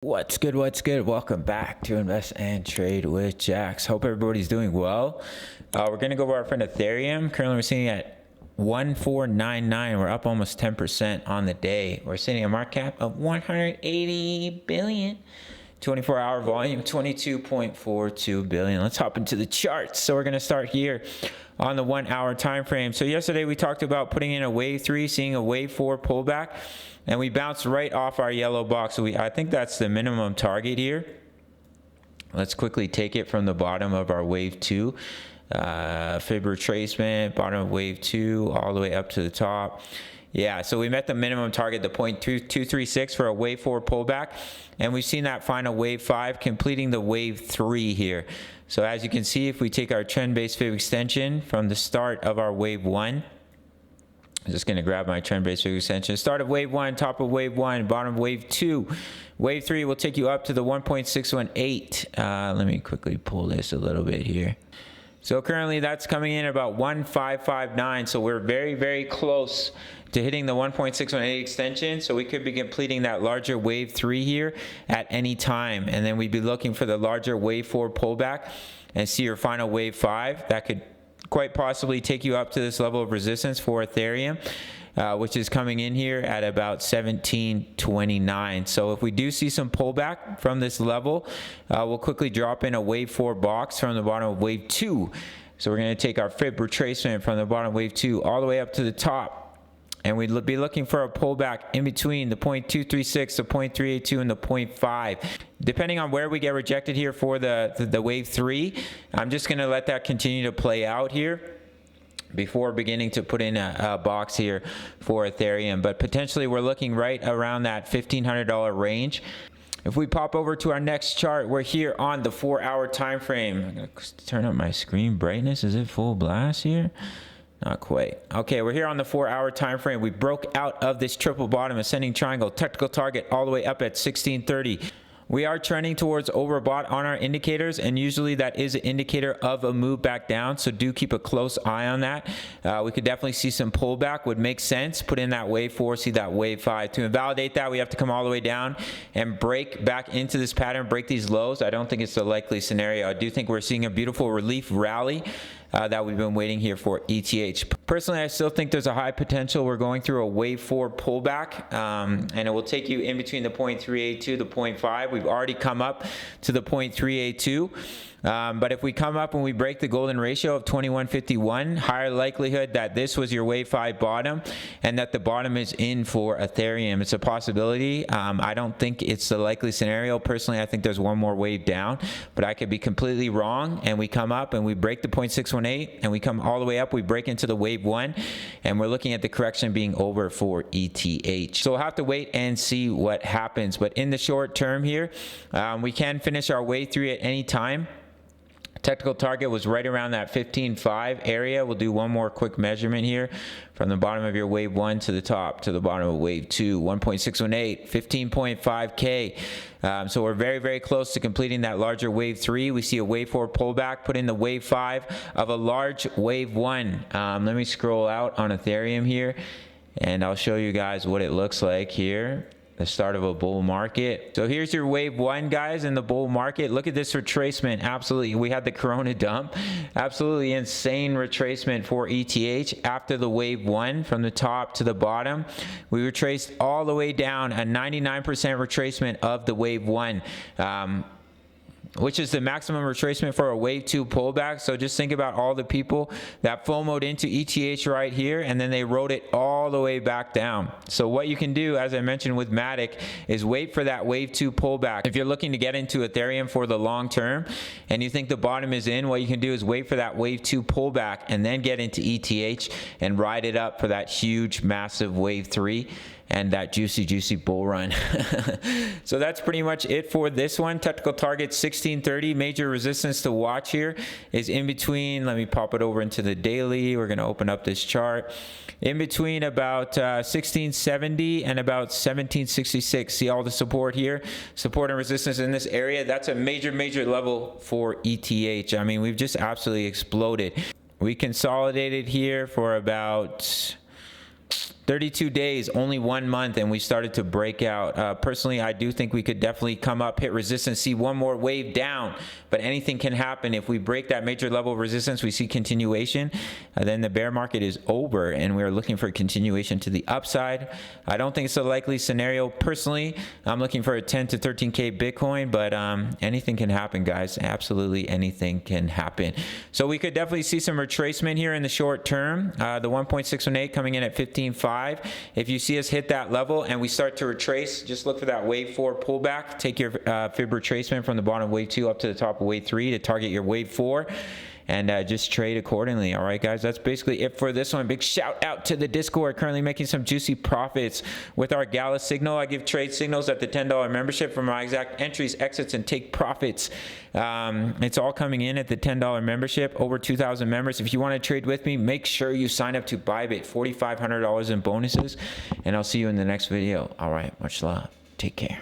What's good? What's good? Welcome back to Invest and Trade with Jax. Hope everybody's doing well. We're going to go over our friend Ethereum. Currently, we're sitting at 1499. We're up almost 10% on the day. We're sitting at a market cap of 180 billion. 24-hour volume, 22.42 billion. Let's hop into the charts. So we're going to start here on the 1 hour time frame. So yesterday we talked about putting in a wave 3, seeing a wave 4 pullback, and we bounced right off our yellow box. So I think that's the minimum target here. Let's quickly take it from the bottom of our wave 2. Fib retracement, bottom of wave 2, all the way up to the top. Yeah, so we met the minimum target, the 0.236 for a wave 4 pullback, and we've seen that final wave 5 completing the wave 3 here. So as you can see, if we take our trend-based Fib extension from the start of our wave 1, I'm just going to grab my trend-based Fib extension. Start of wave 1, top of wave 1, bottom of wave 2. Wave 3 will take you up to the 1.618. Let me quickly pull this a little bit here. So currently that's coming in about 1559. So we're very, very close to hitting the 1.618 extension. So we could be completing that larger wave 3 here at any time. And then we'd be looking for the larger wave 4 pullback and see your final wave 5. That could quite possibly take you up to this level of resistance for Ethereum, which is coming in here at about 1729. So if we do see some pullback from this level, we'll quickly drop in a wave 4 box from the bottom of wave 2. So we're going to take our Fib retracement from the bottom of wave 2 all the way up to the top. And we'd be looking for a pullback in between the 0.236, the 0.382, and the 0.5. Depending on where we get rejected here for the wave 3, I'm just going to let that continue to play out here before beginning to put in a box here for Ethereum. But potentially we're looking right around that $1,500 range. If we pop over to our next chart, we're here on the 4 hour time frame. I'm going to turn up my screen brightness. Is it full blast here? Not quite. Okay, we're here on the 4 hour time frame. We broke out of this triple bottom ascending triangle, technical target all the way up at 1630. We are trending towards overbought on our indicators, and usually that is an indicator of a move back down, so do keep a close eye on that. We could definitely see some pullback, would make sense. Put in that wave 4, see that wave 5. To invalidate that, we have to come all the way down and break back into this pattern, break these lows. I don't think it's a likely scenario. I do think we're seeing a beautiful relief rally that we've been waiting here for ETH. Personally, I still think there's a high potential. We're going through a wave 4 pullback, and it will take you in between the 0.382, the 0.5. We've already come up to the 0.382. But if we come up and we break the golden ratio of 2151, higher likelihood that this was your wave 5 bottom and that the bottom is in for Ethereum. It's a possibility. I don't think it's the likely scenario. Personally, I think there's one more wave down, but I could be completely wrong. And we come up and we break the 0.618 and we come all the way up. We break into the wave 1 and we're looking at the correction being over for ETH. So we'll have to wait and see what happens. But in the short term here, we can finish our wave 3 at any time. Technical target was right around that 15.5 area. We'll do one more quick measurement here from the bottom of your wave 1 to the top to the bottom of wave 2. 1.618, 15.5K. So we're very, very close to completing that larger wave 3. We see a wave 4 pullback, put in the wave 5 of a large wave 1. Let me scroll out on Ethereum here and I'll show you guys what it looks like here. The start of a bull market. So here's your wave 1, guys, in the bull market. Look at this retracement. Absolutely, we had the Corona dump. Absolutely insane retracement for ETH after the wave 1 from the top to the bottom. We retraced all the way down, a 99% retracement of the wave 1. Which is the maximum retracement for a wave 2 pullback. So just think about all the people that FOMO'd into ETH right here and then they rode it all the way back down. So what you can do, as I mentioned with Matic, is wait for that wave 2 pullback. If you're looking to get into Ethereum for the long term and you think the bottom is in, what you can do is wait for that wave 2 pullback and then get into ETH and ride it up for that huge massive wave 3 and that juicy bull run. So that's pretty much it for this one. Technical target 1630. Major resistance to watch here is in between. Let me pop it over into the daily. We're going to open up this chart. In between about 1670 and about 1766. See all the support here? Support and resistance in this area. That's a major level for ETH. I mean, we've just absolutely exploded. We consolidated here for about 32 days, only 1 month, and we started to break out. Personally, I do think we could definitely come up, hit resistance, see one more wave down, but anything can happen. If we break that major level of resistance, we see continuation, then the bear market is over, and we're looking for a continuation to the upside. I don't think it's a likely scenario. Personally, I'm looking for a 10 to 13K Bitcoin, but anything can happen, guys. Absolutely anything can happen. So we could definitely see some retracement here in the short term. The 1.618 coming in at 15.5. If you see us hit that level and we start to retrace, just look for that wave 4 pullback. Take your fib retracement from the bottom of wave 2 up to the top of wave 3 to target your wave 4. And just trade accordingly. All right, guys, that's basically it for this one. Big shout out to the Discord, currently making some juicy profits with our Gala signal. I give trade signals at the $10 membership for my exact entries, exits, and take profits. It's all coming in at the $10 membership, over 2,000 members. If you want to trade with me, make sure you sign up to Bybit, $4,500 in bonuses, and I'll see you in the next video. All right, much love. Take care.